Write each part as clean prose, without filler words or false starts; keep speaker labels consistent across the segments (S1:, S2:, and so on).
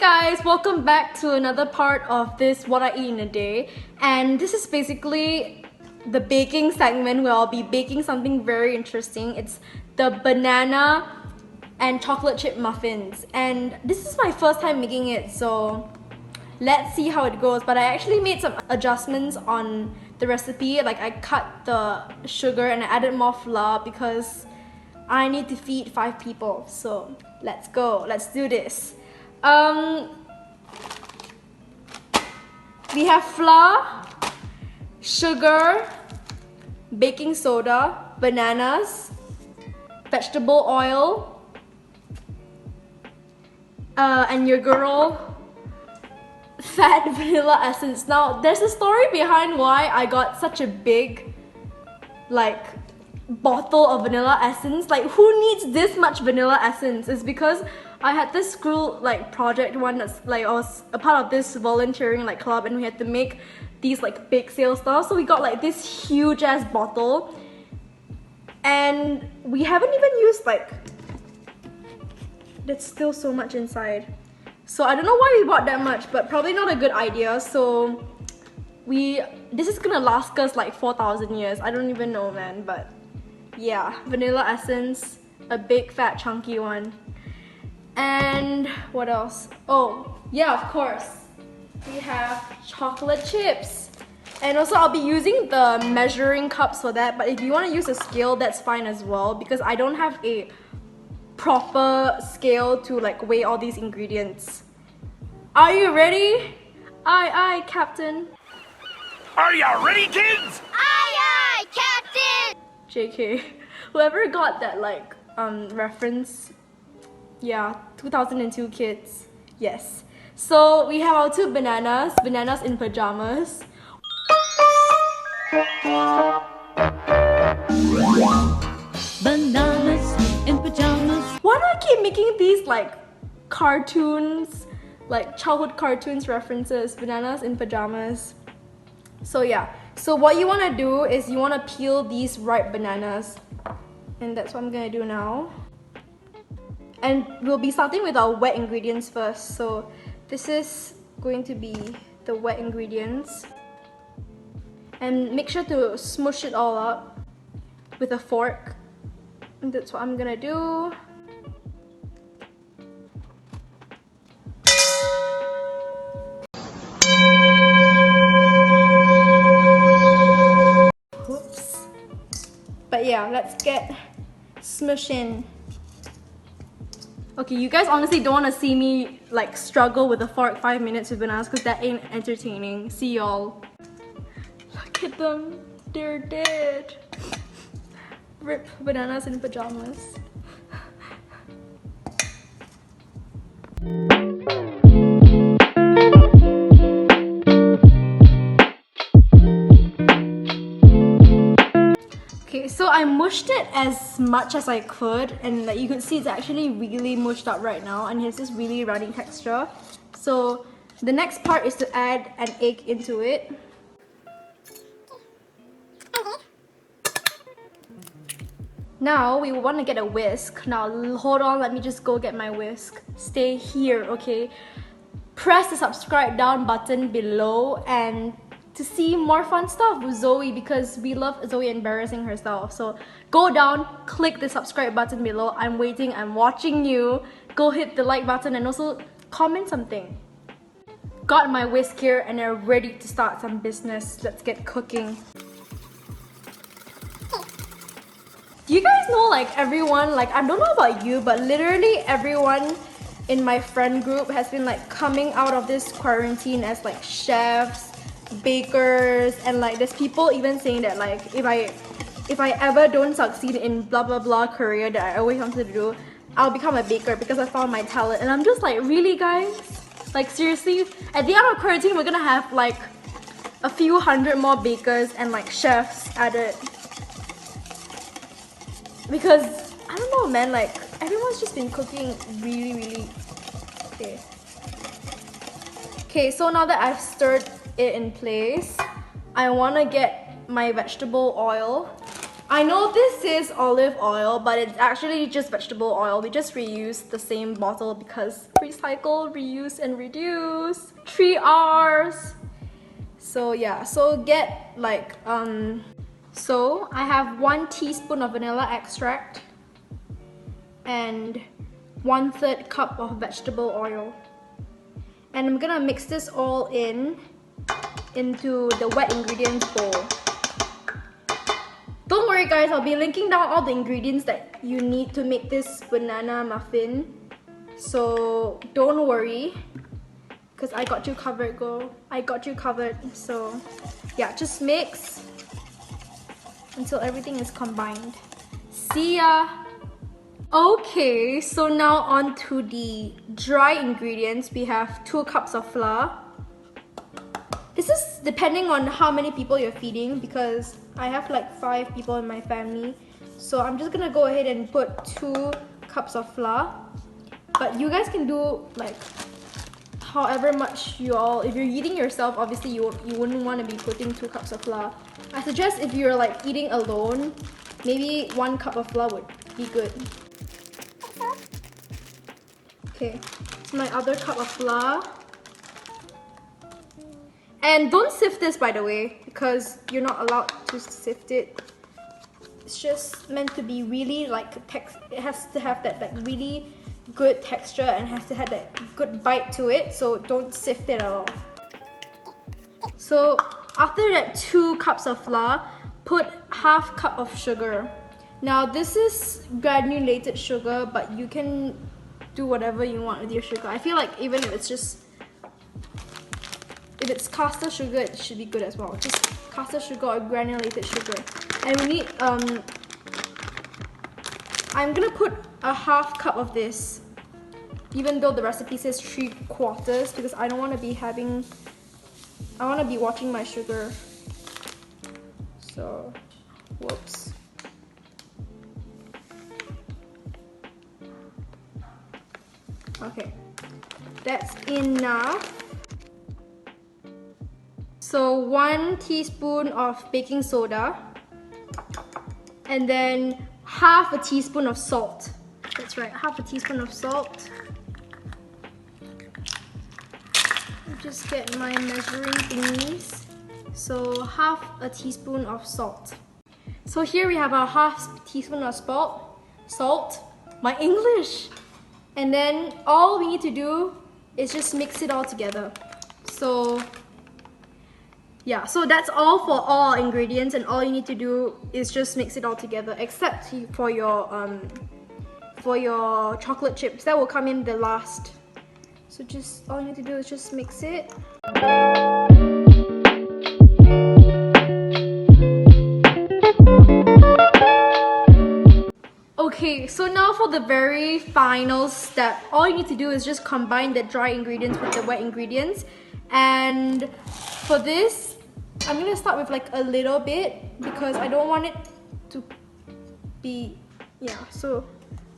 S1: guys, welcome back to another part of this What I Eat in a Day. And this is basically the baking segment where I'll be baking something very interesting. It's the banana and chocolate chip muffins. And this is my first time making it, so let's see how it goes. But I actually made some adjustments on the recipe. Like I cut the sugar and I added more flour because I need to feed 5 people. So let's go, let's do this. We have flour, sugar, baking soda, bananas, vegetable oil, and your girl fat vanilla essence. Now there's a story behind why I got such a big bottle of vanilla essence. Like, who needs this much vanilla essence? It's because I had this school project one that's I was a part of this volunteering club, and we had to make these bake sale stuff. So we got this huge ass bottle, and we haven't even used there's still so much inside. So I don't know why we bought that much, but probably not a good idea. So this is gonna last us 4,000 years. I don't even know, man, but yeah, vanilla essence, a big fat chunky one. And what else? Oh yeah, of course, we have chocolate chips. And also I'll be using the measuring cups for that, but if you want to use a scale, that's fine as well, because I don't have a proper scale to weigh all these ingredients. Are you ready? Aye, Captain.
S2: Are ya ready, kids?
S3: Aye, Captain!
S1: JK. Whoever got that reference, yeah, 2002 kids, yes. So we have our 2 bananas in pajamas.
S4: Bananas in pajamas.
S1: Why do I keep making these cartoons, childhood cartoons references? Bananas in pajamas. So yeah, so what you want to do is you want to peel these ripe bananas, and that's what I'm gonna do now. And we'll be starting with our wet ingredients first. So this is going to be the wet ingredients, and make sure to smush it all up with a fork. And that's what I'm gonna do. Oops. But yeah, let's get smushing. Okay, you guys honestly don't want to see me struggle with a fork 5 minutes with bananas, because that ain't entertaining. See y'all. Look at them, they're dead. Rip bananas in pajamas. Okay, so I mushed it as much as I could, and you could see it's actually really mushed up right now, and it's this really runny texture. So the next part is to add an egg into it. Now we want to get a whisk. Now hold on, let me just go get my whisk. Stay here, okay? Press the subscribe down button below and to see more fun stuff with Zoe, because we love Zoe embarrassing herself. So go down, click the subscribe button below. I'm waiting, I'm watching you. Go hit the like button and also comment something. Got my whisk here and I'm ready to start some business. Let's get cooking. Do you guys know everyone, I don't know about you, but literally everyone in my friend group has been coming out of this quarantine as chefs, bakers, and there's people even saying that if I ever don't succeed in blah blah blah career that I always wanted to do, I'll become a baker because I found my talent. And I'm just really, guys? Seriously? At the end of quarantine, we're gonna have a few hundred more bakers and chefs added. Because I don't know, man, everyone's just been cooking really. Okay, so now that I've stirred it in place, I want to get my vegetable oil. I know this is olive oil, but it's actually just vegetable oil. We just reuse the same bottle because recycle, reuse, and reduce. 3 R's. So yeah, so get like, so I have 1 teaspoon of vanilla extract and 1/3 cup of vegetable oil. And I'm gonna mix this all into the wet ingredients bowl. Don't worry guys, I'll be linking down all the ingredients that you need to make this banana muffin. So don't worry, because I got you covered, girl. I got you covered. So yeah, just mix until everything is combined. See ya! Okay, so now on to the dry ingredients. We have 2 cups of flour. This is depending on how many people you're feeding, because I have like 5 people in my family. So I'm just gonna go ahead and put 2 cups of flour. But you guys can do like however much you all, if you're eating yourself, obviously you wouldn't want to be putting 2 cups of flour. I suggest if you're like eating alone, maybe 1 cup of flour would be good. Okay, it's my other cup of flour. And don't sift this, by the way, because you're not allowed to sift it. It's just meant to be really like, it has to have that like really good texture and has to have that good bite to it, so don't sift it at all. So after that 2 cups of flour, put 1/2 cup of sugar. Now this is granulated sugar, but you can do whatever you want with your sugar. I feel like even if it's caster sugar, it should be good as well. Just caster sugar or granulated sugar. And we need, I'm gonna put 1/2 cup of this, even though the recipe says 3/4, because I don't want to be having, I want to be watching my sugar. So, whoops. Okay, that's enough. So 1 teaspoon of baking soda, and then 1/2 teaspoon of salt. That's right, 1/2 teaspoon of salt. Just get my measuring thingies. So 1/2 teaspoon of salt. So here we have our 1/2 teaspoon of salt. My English. And then all we need to do is just mix it all together. So yeah, so that's all for all ingredients, and all you need to do is just mix it all together, except for your chocolate chips. That will come in the last. So just all you need to do is just mix it. Okay, so now for the very final step, all you need to do is just combine the dry ingredients with the wet ingredients. And for this, I'm gonna start with like a little bit because I don't want it to be, yeah, so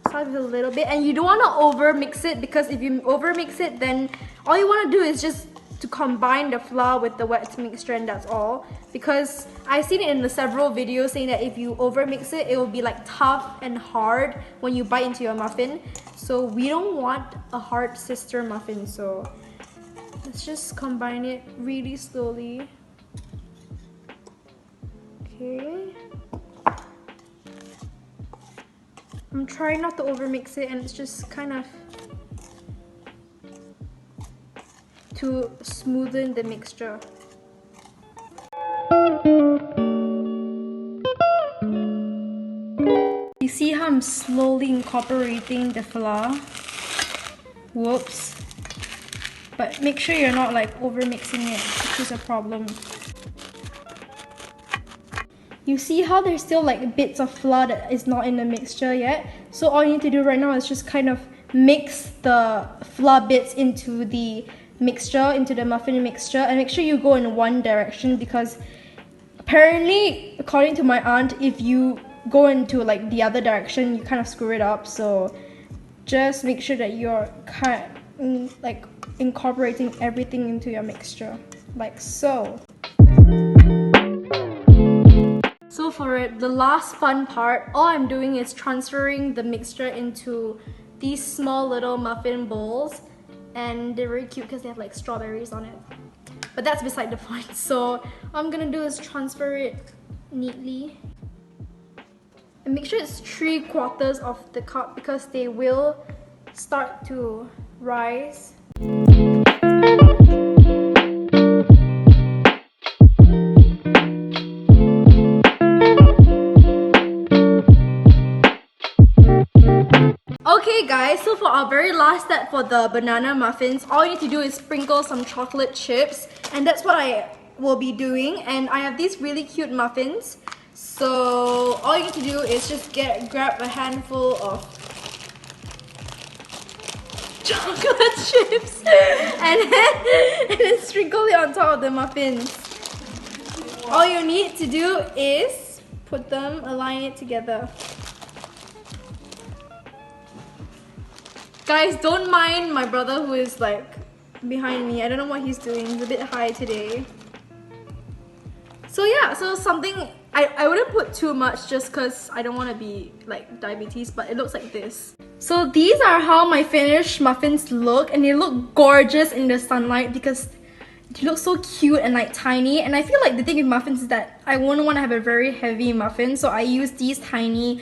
S1: start with a little bit. And you don't want to over mix it, because if you over mix it, then all you want to do is just to combine the flour with the wet mixture, and that's all. Because I've seen it in the several videos saying that if you over mix it, it will be like tough and hard when you bite into your muffin. So we don't want a hard sister muffin, so let's just combine it really slowly. Okay. I'm trying not to over mix it, and it's just kind of to smoothen the mixture. You see how I'm slowly incorporating the flour? Whoops. But make sure you're not like over mixing it, which is a problem. You see how there's still like bits of flour that is not in the mixture yet? So all you need to do right now is just kind of mix the flour bits into the mixture, into the muffin mixture, and make sure you go in one direction, because apparently, according to my aunt, if you go into like the other direction, you kind of screw it up. So just make sure that you're kind of like incorporating everything into your mixture, like so. So for it, the last fun part, all I'm doing is transferring the mixture into these small little muffin bowls, and they're very cute because they have like strawberries on it. But that's beside the point. So all I'm gonna do is transfer it neatly. And make sure it's 3/4 of the cup because they will start to rise. Okay guys, so for our very last step for the banana muffins, all you need to do is sprinkle some chocolate chips, and that's what I will be doing. And I have these really cute muffins, so all you need to do is just grab a handful of chocolate chips and then sprinkle it on top of the muffins. All you need to do is put them, align it together. Guys, don't mind my brother who is like behind me. I don't know what he's doing. He's a bit high today. So yeah, so something, I wouldn't put too much just because I don't want to be like diabetes, but it looks like this. So these are how my finished muffins look, and they look gorgeous in the sunlight because they look so cute and like tiny. And I feel like the thing with muffins is that I wouldn't want to have a very heavy muffin, so I use these tiny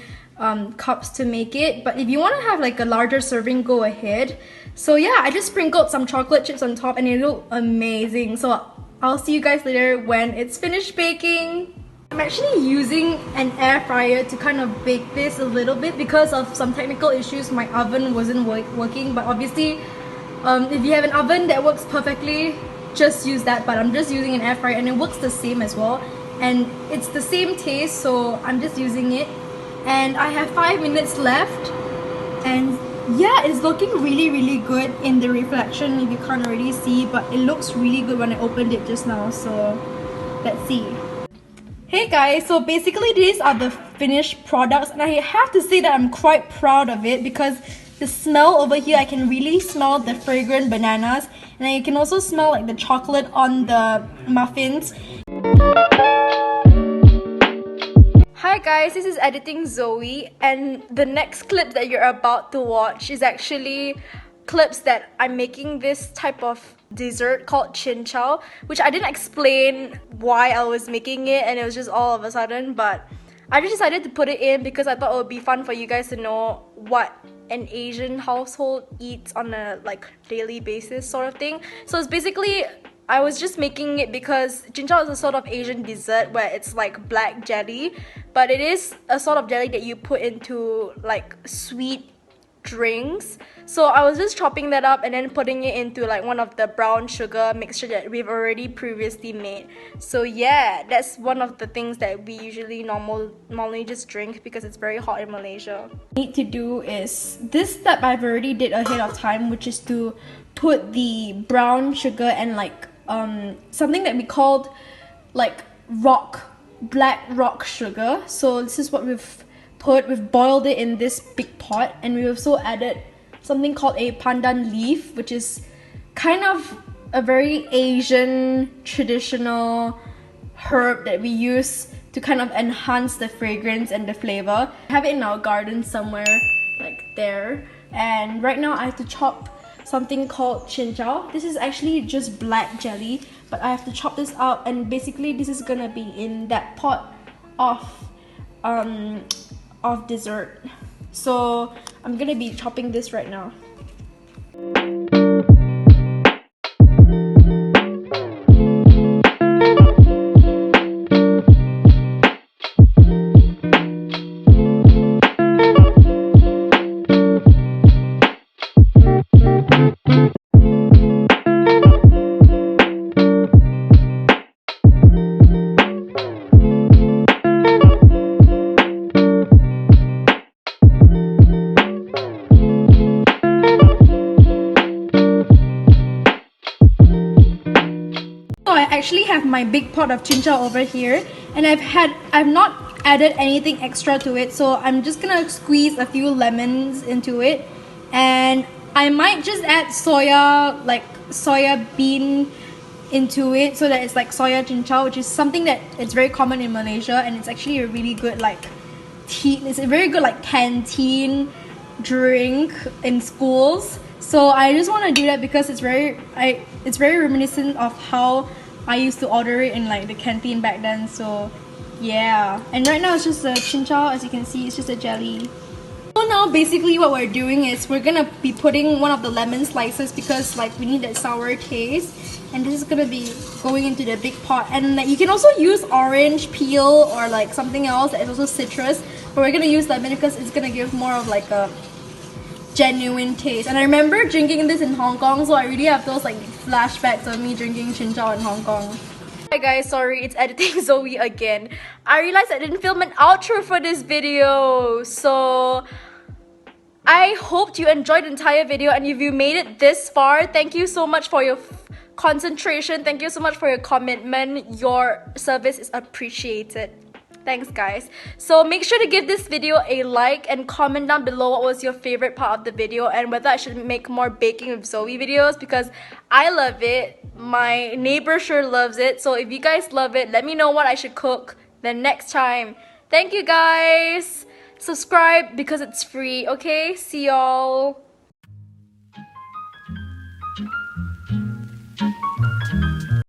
S1: cups to make it. But if you want to have like a larger serving, go ahead. So yeah, I just sprinkled some chocolate chips on top and they look amazing. So I'll see you guys later when it's finished baking. I'm actually using an air fryer to kind of bake this a little bit because of some technical issues. My oven wasn't working, but obviously if you have an oven that works perfectly, just use that. But I'm just using an air fryer and it works the same as well, and it's the same taste, so I'm just using it. And I have 5 minutes left, and yeah, it's looking really good in the reflection if you can't already see, but it looks really good when I opened it just now. So let's see. Hey guys, so basically these are the finished products, and I have to say that I'm quite proud of it because the smell over here, I can really smell the fragrant bananas, and I can also smell like the chocolate on the muffins. Hi guys, this is Editing Zoe, and the next clip that you're about to watch is actually clips that I'm making this type of dessert called chin chow, which I didn't explain why I was making it, and it was just all of a sudden, but I just decided to put it in because I thought it would be fun for you guys to know what an Asian household eats on a like daily basis sort of thing. So it's basically, I was just making it because chin chow is a sort of Asian dessert where it's like black jelly, but it is a sort of jelly that you put into like sweet drinks. So I was just chopping that up and then putting it into like one of the brown sugar mixture that we've already previously made. So yeah, that's one of the things that we usually normally just drink because it's very hot in Malaysia. What I need to do is this step I've already did ahead of time, which is to put the brown sugar and like something that we called like black rock sugar. So this is what we've boiled it in this big pot, and we also added something called a pandan leaf, which is kind of a very Asian traditional herb that we use to kind of enhance the fragrance and the flavor. I have it in our garden somewhere like there, and right now I have to chop something called chin chow. This is actually just black jelly, but I have to chop this up, and basically this is gonna be in that pot of dessert. So I'm gonna be chopping this right now. I actually have my big pot of chin chow over here, and I've not added anything extra to it, so I'm just gonna squeeze a few lemons into it, and I might just add soya bean into it so that it's like soya cincau, which is something that it's very common in Malaysia, and it's actually a really good like it's a very good like canteen drink in schools. So I just want to do that because it's very reminiscent of how I used to order it in like the canteen back then. So yeah, and right now it's just a cincau. As you can see, it's just a jelly. So now basically what we're doing is we're gonna be putting one of the lemon slices because like we need that sour taste, and this is gonna be going into the big pot. And like, you can also use orange peel or like something else that is also citrus, but we're gonna use lemon because it's gonna give more of like a genuine taste. And I remember drinking this in Hong Kong, so I really have those like flashbacks of me drinking cincau in Hong Kong. Hi guys, sorry, it's editing Zoe again. I realized I didn't film an outro for this video, so I hoped you enjoyed the entire video, and if you made it this far, thank you so much for your concentration. Thank you so much for your commitment. Your service is appreciated. Thanks guys. So make sure to give this video a like and comment down below what was your favorite part of the video and whether I should make more baking with Zoe videos, because I love it. My neighbor sure loves it. So if you guys love it, let me know what I should cook the next time. Thank you guys. Subscribe because it's free. Okay, see y'all.